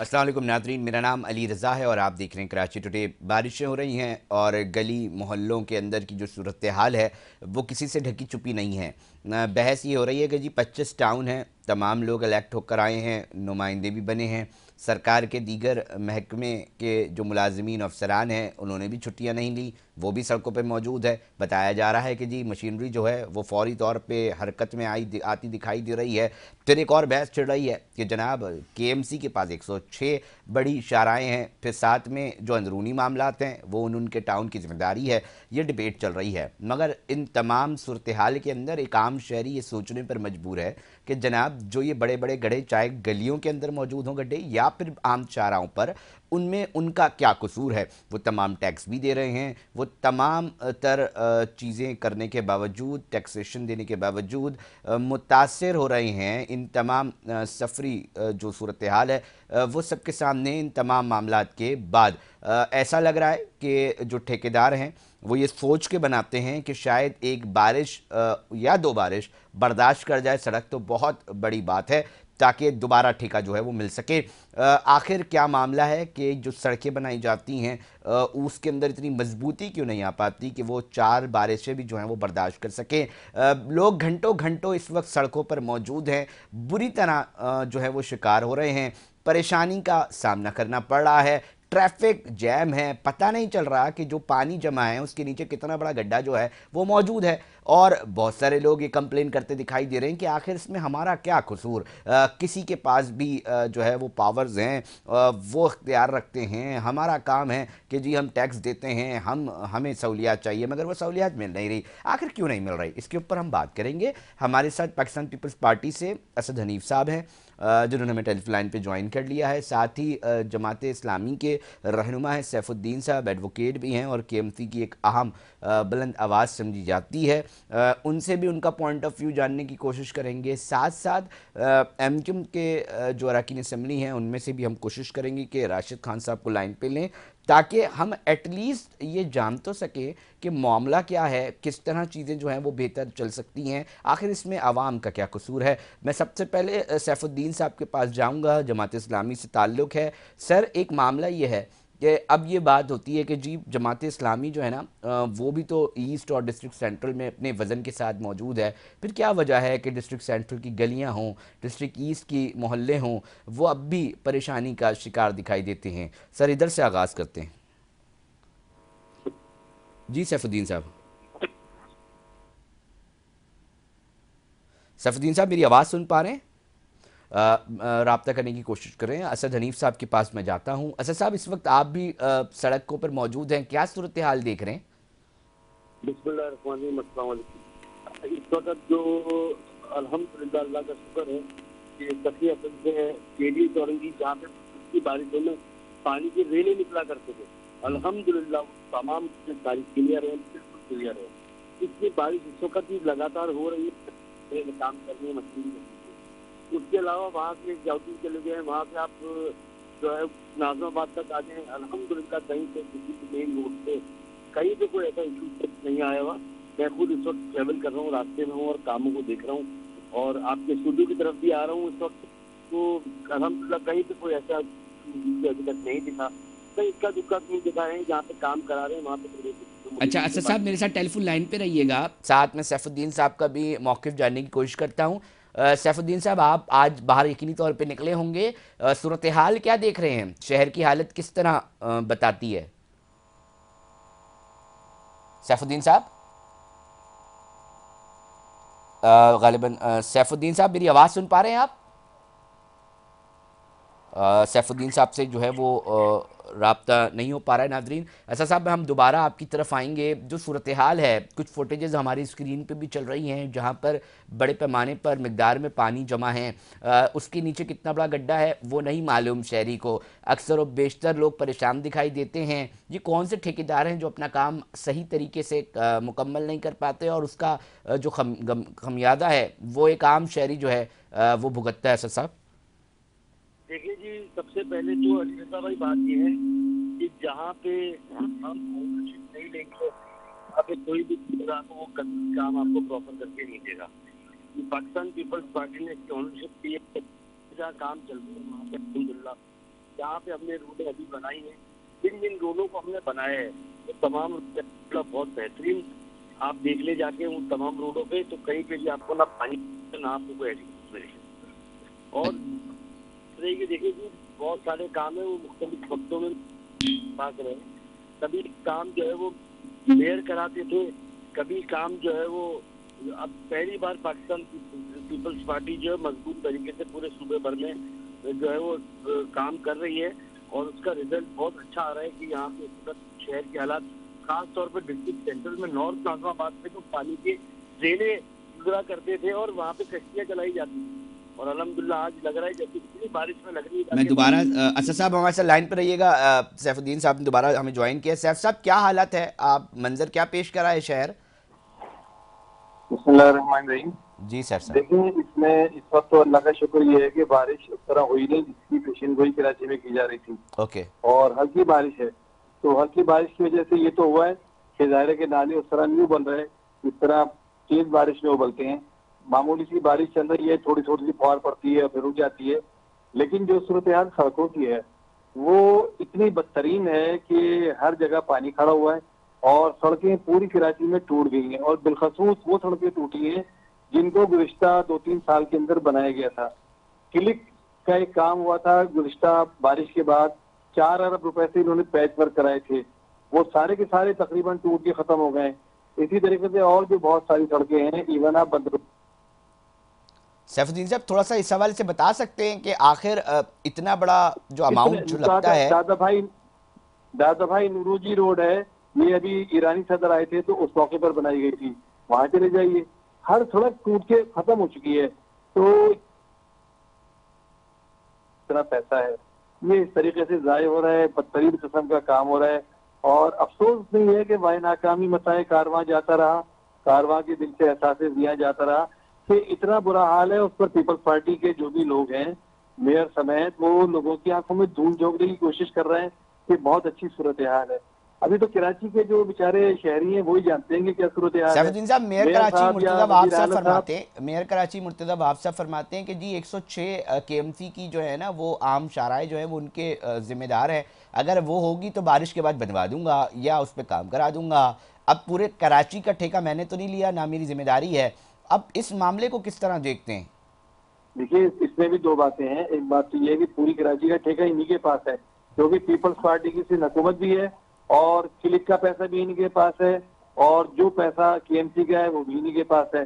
अस्सलाम वालेकुम नाज़रीन, मेरा नाम अली रज़ा है और आप देख रहे हैं कराची टुडे। बारिशें हो रही हैं और गली मोहल्लों के अंदर की जो सूरत हाल है वो किसी से ढकी छुपी नहीं है। बहस ये हो रही है कि जी 25 टाउन हैं, तमाम लोग इलेक्ट होकर आए हैं, नुमाइंदे भी बने हैं। सरकार के दीगर महकमे के जो मुलाजमीन अफसरान हैं उन्होंने भी छुट्टियां नहीं ली, वो भी सड़कों पर मौजूद है। बताया जा रहा है कि जी मशीनरी जो है वो फौरी तौर पे हरकत में आती दिखाई दे रही है। फिर एक और बहस छिड़ रही है कि जनाब केएमसी के पास 106 बड़ी शाराएँ हैं, फिर साथ में जो अंदरूनी मामलात हैं वो उनके टाउन की जिम्मेदारी है। ये डिबेट चल रही है, मगर इन तमाम सूरत हाल के अंदर एक आम शहरी ये सोचने पर मजबूर है कि जनाब जो ये बड़े बड़े गड्ढे चाहे गलियों के अंदर मौजूद हों गड्ढे या फिर आम चाराओं पर, उनमें उनका क्या कसूर है। वो तमाम टैक्स भी दे रहे हैं, वो तमाम चीज़ें करने के बावजूद, टैक्सेशन देने के बावजूद मुतासर हो रहे हैं। इन तमाम सफरी जो सूरत हाल है वो सबके सामने इन तमाम मामलात के बाद ऐसा लग रहा है कि जो ठेकेदार हैं वो ये सोच के बनाते हैं कि शायद एक बारिश या दो बारिश बर्दाश्त कर जाए सड़क तो बहुत बड़ी बात है, ताकि दोबारा ठेका जो है वो मिल सके। आखिर क्या मामला है कि जो सड़कें बनाई जाती हैं उसके अंदर इतनी मजबूती क्यों नहीं आ पाती कि वो 4 बारिशें भी जो हैं वो बर्दाश्त कर सकें। लोग घंटों घंटों इस वक्त सड़कों पर मौजूद हैं, बुरी तरह जो है वो शिकार हो रहे हैं, परेशानी का सामना करना पड़ रहा है। ट्रैफिक जैम है, पता नहीं चल रहा कि जो पानी जमा है उसके नीचे कितना बड़ा गड्ढा जो है वो मौजूद है। और बहुत सारे लोग ये कंप्लेन करते दिखाई दे रहे हैं कि आखिर इसमें हमारा क्या कसूर। किसी के पास भी जो है वो पावर्स हैं, वो इख्तियार रखते हैं। हमारा काम है कि जी हम टैक्स देते हैं, हमें सहूलियात चाहिए, मगर वो सहूलियात मिल नहीं रही। आखिर क्यों नहीं मिल रही, इसके ऊपर हम बात करेंगे। हमारे साथ पाकिस्तान पीपल्स पार्टी से असद हनीफ साहब हैं, जिन्होंने हमें टेलीफोन लाइन पे ज्वाइन कर लिया है। साथ ही जमात इस्लामी के रहनुमा हैं सैफुद्दीन साहब, एडवोकेट भी हैं और केएमसी की एक अहम बुलंद आवाज़ समझी जाती है। उनसे भी उनका पॉइंट ऑफ व्यू जानने की कोशिश करेंगे। साथ साथ एमक्यूम के जो अरकान असम्बली हैं उनमें से भी हम कोशिश करेंगे कि राशिद खान साहब को लाइन पे लें, ताकि हम एटलीस्ट ये जान तो सकें कि मामला क्या है, किस तरह चीज़ें जो हैं वो बेहतर चल सकती हैं, आखिर इसमें आवाम का क्या कसूर है। मैं सबसे पहले सैफुद्दीन साहब के पास जाऊंगा, जमात इस्लामी से ताल्लुक़ है। सर, एक मामला ये है कि अब ये बात होती है कि जी जमात इस्लामी जो है ना वो भी तो ईस्ट और डिस्ट्रिक्ट सेंट्रल में अपने वज़न के साथ मौजूद है। फिर क्या वजह है कि डिस्ट्रिक्ट सेंट्रल की गलियां हों, डिस्ट्रिक्ट ईस्ट की मोहल्ले हों, वो अब भी परेशानी का शिकार दिखाई देते हैं। सर, इधर से आगाज़ करते हैं। जी सैफुद्दीन साहब। सैफुद्दीन साहब, मेरी आवाज़ सुन पा रहे हैं? रब्ता करने की कोशिश करें। असद हनीफ साहब के पास मैं जाता हूँ। असद साहब, इस वक्त आप भी सड़कों पर मौजूद हैं, क्या सूरत हाल देख रहे हैं? बिस्मिल्लाहिर्रहमानिर्रहीम, अस्सलाम वालेकुम। इस वक्त जो अल्हम्दुलिल्लाह अल्लाह का शुक्र है कि सखी असल से केडी चौरंगी जहाँ पे की बारिशों में पानी की रेले निकला करते थे, अल्हम्दुलिल्लाह तमाम बारिश क्लियर है, बिल्कुल क्लियर है। इसलिए बारिश इस वक्त भी लगातार हो रही है, काम करनी है मशीन। उसके अलावा वहाँ से जाउदी चले गए, वहाँ से आप जो है नाजमाबाद तक आ जाए, अल्हम्दुलिल्लाह कहीं से किसी मेन रोड पे कहीं पे कोई ऐसा इशू नहीं आया हुआ। मैं खुद इस वक्त ट्रैवल कर रहा हूँ, रास्ते में हूँ और कामों को देख रहा हूँ और आपके स्टूडियो की तरफ भी आ रहा हूँ इस वक्त। तो अल्हम्दुलिल्लाह कहीं पे कोई ऐसा अभी तक नहीं दिखा, कहीं इक्का दुक्का क्यों दिखा है जहाँ पे काम करा रहे हैं वहाँ पे अच्छा, असद साहब मेरे साथ टेलीफोन लाइन पे रहिएगा, साथ में सैफुद्दीन साहब का भी मौक़िफ़ जानने की कोशिश करता हूँ। सैफुद्दीन साहब, आप आज बाहर यकीनी तौर पे निकले होंगे, सूरत हाल क्या देख रहे हैं, शहर की हालत किस तरह बताती है? सैफुद्दीन साहब, गालिबन सैफुद्दीन साहब, मेरी आवाज़ सुन पा रहे हैं आप? सैफुद्दीन साहब से जो है वो राब्ता नहीं हो पा रहा है नाजरीन। ऐसा साहब, हम दोबारा आपकी तरफ आएंगे। जो सूरत हाल है, कुछ फुटेजेस हमारी स्क्रीन पे भी चल रही हैं जहाँ पर बड़े पैमाने पर मिकदार में पानी जमा है। उसके नीचे कितना बड़ा गड्ढा है वो नहीं मालूम शहरी को। अक्सर और बेशतर लोग परेशान दिखाई देते हैं। ये कौन से ठेकेदार हैं जो अपना काम सही तरीके से मुकम्मल नहीं कर पाते और उसका जो खमियादा है वो एक आम शहरी जो है वो भुगतता है। ऐसा साहब, देखिए जी, सबसे पहले तो अलीरज़ा भाई बात यह है कि जहाँ पे हम ओनरशिप नहीं लेंगे वहाँ पे कोई भी ठेकेदार को वो काम आपको प्रॉपर करके नहीं देगा। पाकिस्तान पीपल्स पार्टी ने ओनरशिप दी है, जहाँ काम चल रहा है वहाँ पे अल्हम्दुलिल्लाह जहाँ पे हमने रोडें अभी बनाई हैं, जिन जिन रोडों को हमने बनाया है वो तमाम रोड बहुत बेहतरीन, आप देख ले जाके उन तमाम रोडों पे, तो कहीं पे भी आपको ना पानी ना आपको कोई एडिक्ट मिले। और तरह के देखिए कि बहुत सारे काम है वो मुख्तलिफ वक्तों में पास रहे। कभी काम जो है वो मेयर कराते थे, कभी काम जो है वो, अब पहली बार पाकिस्तान पीपल्स पार्टी जो है मजबूत तरीके से पूरे सूबे भर में जो है वो काम कर रही है और उसका रिजल्ट बहुत अच्छा आ रहा है कि यहाँ पे इस वक्त शहर के हालात, खास तौर पर डिस्ट्रिक्ट सेंटर में नॉर्थ नाजमाबाद में तो पानी के ट्रेनें गुजरा करते थे और वहाँ पे कश्तियाँ चलाई जाती थी, और अल्हम्दुलिल्लाह आज लग रहा है जैसे इतनी बारिश में लग रही मैं है। दोबारा असद साहब हमारे साथ लाइन पर रहिएगा। सैफुद्दीन साहब ने दोबारा हमें ज्वाइन किया। सैफ साहब, क्या हालत है, आप मंजर क्या पेश करा है शहर? बिस्मिल्लाहिर्रहमानिर्रहीम। जी सैफ साहब। देखिए, इसमें इस वक्त तो अल्लाह का शुक्र ये है कि बारिश उस तरह हुई नहीं जिसकी पेशन गोई कराची में की जा रही थी, ओके। और हल्की बारिश है। तो हल्की बारिश की वजह से ये तो हुआ है कि ज़ाहिर है कि नाले उस तरह नहीं उबल रहे जिस तरह तेज बारिश में उबलते हैं। मामूली सी बारिश चल रही है, थोड़ी थोड़ी सी फुहार पड़ती है फिर रुक जाती है, लेकिन जो सूरत हाल सड़कों की है वो इतनी बदतरीन है कि हर जगह पानी खड़ा हुआ है और सड़कें पूरी कराची में टूट गई हैं, और बिलखसूस वो सड़कें टूटी हैं जिनको गुज़िश्ता 2-3 साल के अंदर बनाया गया था। क्लिक का एक काम हुआ था गुज़िश्ता बारिश के बाद, 4 अरब रुपए से इन्होंने पैच वर्क कराए थे, वो सारे के सारे तकरीबन टूट के खत्म हो गए। इसी तरीके से और जो बहुत सारी सड़कें हैं, इवन आप बंदर। सैफुद्दीन साहब, थोड़ा सा इस सवाल से बता सकते हैं कि आखिर इतना बड़ा जो अमाउंट जो लगता है। दादा भाई नूरोजी रोड है, ये अभी ईरानी सदर आए थे तो उस मौके पर बनाई गई थी, वहां चले जाइए, हर सड़क टूट के खत्म हो चुकी है। तो इतना पैसा है ये इस तरीके से जाय हो रहा है, बदतरीन किस्म का काम हो रहा है। और अफसोस नहीं है कि वाह नाकामी मताए कारवां जाता रहा, कारवां के दिल से एहसास दिया जाता रहा कि इतना बुरा हाल है। उस पर पीपल्स पार्टी के जो भी लोग हैं, मेयर समेत, वो लोगों की आंखों में धूल झोंकने की कोशिश कर रहे हैं कि बहुत अच्छी सूरत हाल है। अभी तो कराची के जो बेचारे शहरी हैं वही जानते हैं कि क्या सूरत हाल है। सैफुद्दीन साहब, मेयर कराची मुर्तजा वहाब साहब फरमाते हैं, मेयर कराची मुर्तजा वहाब साहब फरमाते हैं कि जी 106 केएमसी की जो है ना वो आम शाराएं जो है वो उनके जिम्मेदार है, अगर वो होगी तो बारिश के बाद बनवा दूंगा या उस पर काम करा दूंगा। अब पूरे कराची का ठेका मैंने तो नहीं लिया, ना मेरी जिम्मेदारी है। अब इस मामले को किस तरह देखते हैं? देखिए, इसमें भी दो बातें हैं। एक बात तो ये है कि पूरी कराची का ठेका इन्हीं के पास है, क्योंकि पीपल्स पार्टी की सिर्फ हुकूमत भी है और क्लिक का पैसा भी इनके पास है, और जो पैसा केएमसी का है वो भी इन्हीं के पास है।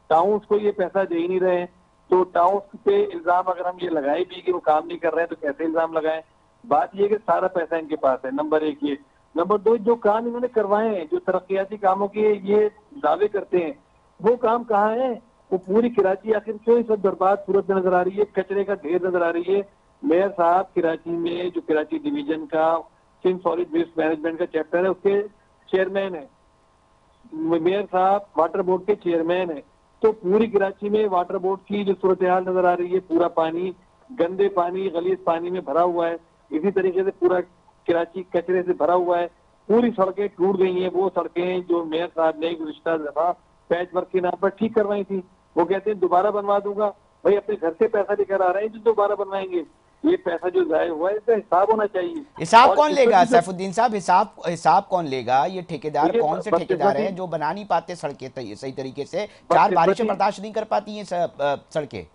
टाउन्स को ये पैसा दे ही नहीं रहे, तो टाउन्स पे इल्जाम अगर हम ये लगाए भी कि वो काम नहीं कर रहे हैं तो कैसे इल्जाम लगाएं। बात ये है कि सारा पैसा इनके पास है, नंबर एक ये। नंबर दो, जो काम इन्होंने करवाए हैं, जो तरक्याती कामों के ये दावे करते हैं, वो काम कहाँ है? वो पूरी कराची आखिर क्यों इस वक्त बर्बाद सूरत नजर आ रही है, कचरे का ढेर नजर आ रही है। मेयर साहब कराची में जो कराची डिवीजन का सिंध सॉलिड वेस्ट मैनेजमेंट का चैप्टर है उसके चेयरमैन है, मेयर साहब वाटर बोर्ड के चेयरमैन है। तो पूरी कराची में वाटर बोर्ड की जो सूरत हाल नजर आ रही है, पूरा पानी गंदे पानी गलीज पानी में भरा हुआ है। इसी तरीके से पूरा कराची कचरे से भरा हुआ है, पूरी सड़कें टूट गई हैं। वो सड़कें जो मेयर साहब ने गुज़िश्ता दफा पैच वर्क के नाम पर ठीक करवाई थी, वो कहते हैं दोबारा बनवा दूंगा। भाई अपने घर से पैसा लेकर आ रहे हैं जो दोबारा बनवाएंगे, ये पैसा जो जाया हुआ है इसका हिसाब होना चाहिए। हिसाब कौन लेगा सैफुद्दीन साहब? हिसाब कौन लेगा? ये ठेकेदार कौन से ठेकेदार हैं जो बना नहीं पाते सड़कें सही तरीके से? 4 बारिशें बर्दाश्त नहीं कर पाती हैं सड़कें।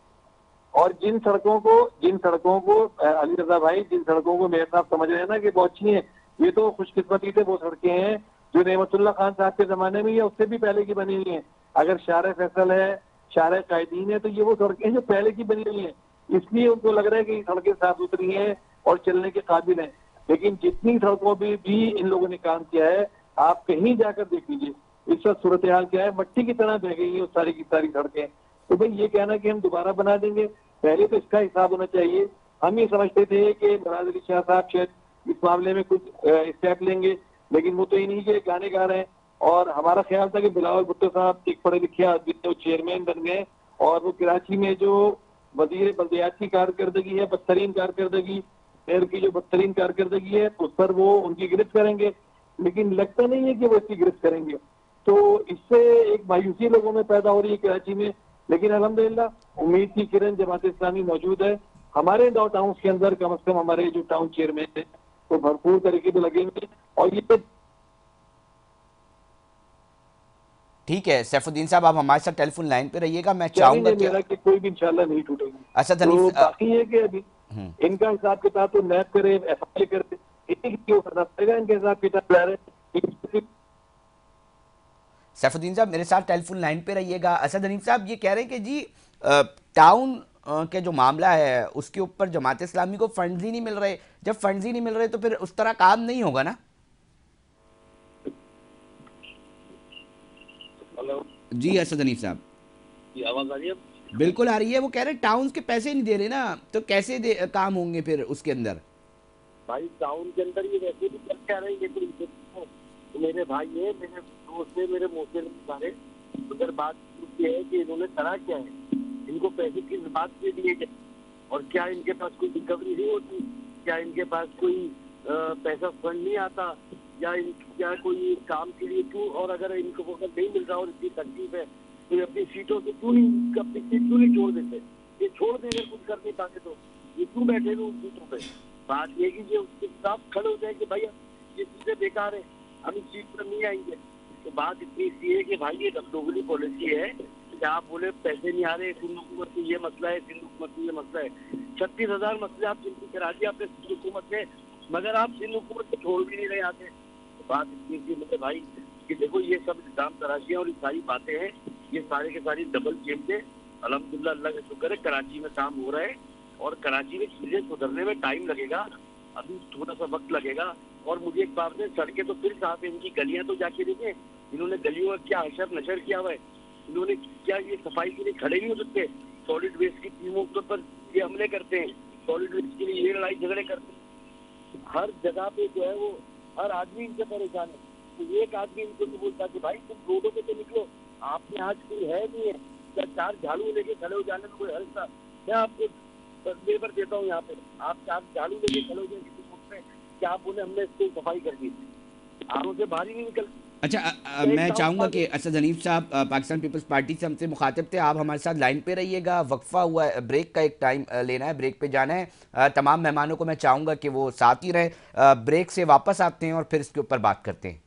और जिन सड़कों को अली रजा भाई, जिन सड़कों को मेयर साहब समझ रहे हैं ना कि बहुत अच्छी है, ये तो खुशकिस्मती से वो सड़कें हैं जो नेमतुल्लाह खान साहब के जमाने में या उससे भी पहले की बनी हुई है। अगर शारे फैसल है, शारे कायदीन है, तो ये वो सड़कें जो पहले की बनी हुई है, इसलिए उनको लग रहा है कि सड़कें साफ सुथरी हैं और चलने के काबिल हैं। लेकिन जितनी सड़कों पर भी इन लोगों ने काम किया है, आप कहीं जाकर देख लीजिए इस वक्त सूरत हाल क्या है, मट्टी की तरह बह गई है वो सारी की सारी सड़कें। तो भाई ये कहना कि हम दोबारा बना देंगे, पहले तो इसका हिसाब होना चाहिए। हम ये समझते थे कि नवाज अली शाह साहब शायद इस मामले में कुछ स्टेप लेंगे, लेकिन वो तो इन्हीं के गाने गा रहे हैं। और हमारा ख्याल था कि बिलावल भुट्टो साहब एक पढ़े लिखे आदमी तो चेयरमैन बन गए, और वो कराची में जो वजीर बल्दियात की कारकर्दगी है, बदतरीन कारकर्दगी, मेयर की जो बदतरीन कारकर्दगी है, उस पर वो उनकी गिरफ्त करेंगे। लेकिन लगता नहीं है कि वो इसकी गिरफ्त करेंगे, तो इससे एक मायूसी लोगों में पैदा हो रही है कराची में। लेकिन अल्हम्दुलिल्लाह उम्मीद की किरण जमात इस्लामी मौजूद है, हमारे टाउन्स के अंदर कम से कम हमारे जो टाउन चेयरमैन है वो भरपूर तरीके से लगे हुए हैं। और ये ठीक है सैफुद्दीन साहब, आप हमारे साथ टेलीफोन लाइन पे रहिएगा। मैं चैलेंज चाहूंगा है कि मेरा कि कोई भी इंशाल्लाह नहीं टूटेगी। असद तो हनीफ बाकी ये कि अभी इनका हिसाब किताब तो नैब करे, एफआईआर करे, एक क्यों करना पड़ेगा, इनके हिसाब किताब जा रहे। सैफुद्दीन साहब मेरे साथ टेलीफोन लाइन पे रहिएगा। असद हनीफ साहब ये कह रहे हैं कि जी टाउन के जो मामला है उसके ऊपर जमात इस्लामी को फंड्स ही नहीं मिल रहे। जब फंड्स ही नहीं मिल रहे तो फिर उस तरह काम नहीं होगा ना। हेलो जी असद हनीफ साहब, ये आवाज आ रही है? बिल्कुल आ रही है। वो कह रहे हैं टाउन के पैसे नहीं दे रहे ना, तो कैसे काम होंगे फिर उसके अंदर। भाई टाउन के अंदर ये वैसे भी करके आ रहे हैं, ये तो मेरे भाई है, मेरे दोस्त है, मेरे मोहसिन सारे। उधर बात ये है कि इन्होंने करा क्या है, इनको पैसे किस बात के दिए गए, और क्या इनके पास कोई रिकवरी नहीं होती, क्या इनके पास कोई पैसा फंड नहीं आता, क्या कोई काम के लिए क्यों, और अगर इनको अगर नहीं मिल रहा और इतनी तकलीफ है तो ये अपनी सीटों से क्यों नहीं, अपनी सीट क्यों नहीं छोड़ देते? ये छोड़ दें अगर कुछ कर नहीं पाते तो ये क्यों बैठे हुए उन सीटों पे? बात ये कि उसके साथ खड़े हो जाए कि भाई ये सीटें बेकार है, हम इस सीट पर नहीं आएंगे। तो बात इतनी सी है कि भाई ये दोगुनी पॉलिसी है कि आप बोले पैसे नहीं आ रहे, सिंध हुकूमत में ये मसला है, सिंध हुकूमत में ये मसला है। 36,000 मसले आप जिनकी करा दिए आपने सिंध हुकूमत में, मगर आप सिंध हुकूमत को छोड़ भी नहीं रहे आते। तो बात इतनी सी मेरे भाई कि देखो ये सब इल्जाम तराशियां और ये सारी बातें हैं, ये सारे के सारी डबल गेम थे। अल्हम्दुलिल्लाह, अल्लाह का शुक्र है कराची में काम हो रहा है, और कराची में चीजें सुधरने में टाइम लगेगा, अभी थोड़ा सा वक्त लगेगा। और मुझे एक बात है, सड़कें तो फिर साफ है, इनकी गलियां तो जाके देखें, इन्होंने गलियों में क्या हशर नशर किया हुआ है, इन्होंने क्या ये सफाई के लिए खड़े नहीं हो सकते? सॉलिड वेस्ट की टीमों के ऊपर ये हमले करते हैं, सॉलिड वेस्ट के लिए ये लड़ाई झगड़े करते हैं, हर जगह पे जो है वो हर आदमी इनसे परेशान है। तो एक आदमी इनको तो बोलता कि भाई तुम रोडों पे तो निकलो, आपके यहाँ कोई है नहीं है, क्या 4 झाड़ू लेके खड़े हो जाने में कोई हर्ज था? मैं आपको लेबर देता हूँ यहाँ पे, आप 4 झाड़ू लेके खड़े हो जाएंगे पे, क्या आप बोले हमने इसको सफाई कर दी, आरों से बाहर ही नहीं निकल। अच्छा मैं चाहूँगा कि असद हनीफ साहब पाकिस्तान पीपल्स पार्टी से हमसे मुखातिब थे, आप हमारे साथ लाइन पे रहिएगा। वक्फा हुआ है, ब्रेक का एक टाइम लेना है, ब्रेक पे जाना है। तमाम मेहमानों को मैं चाहूँगा कि वो साथ ही रहें। ब्रेक से वापस आते हैं और फिर इसके ऊपर बात करते हैं।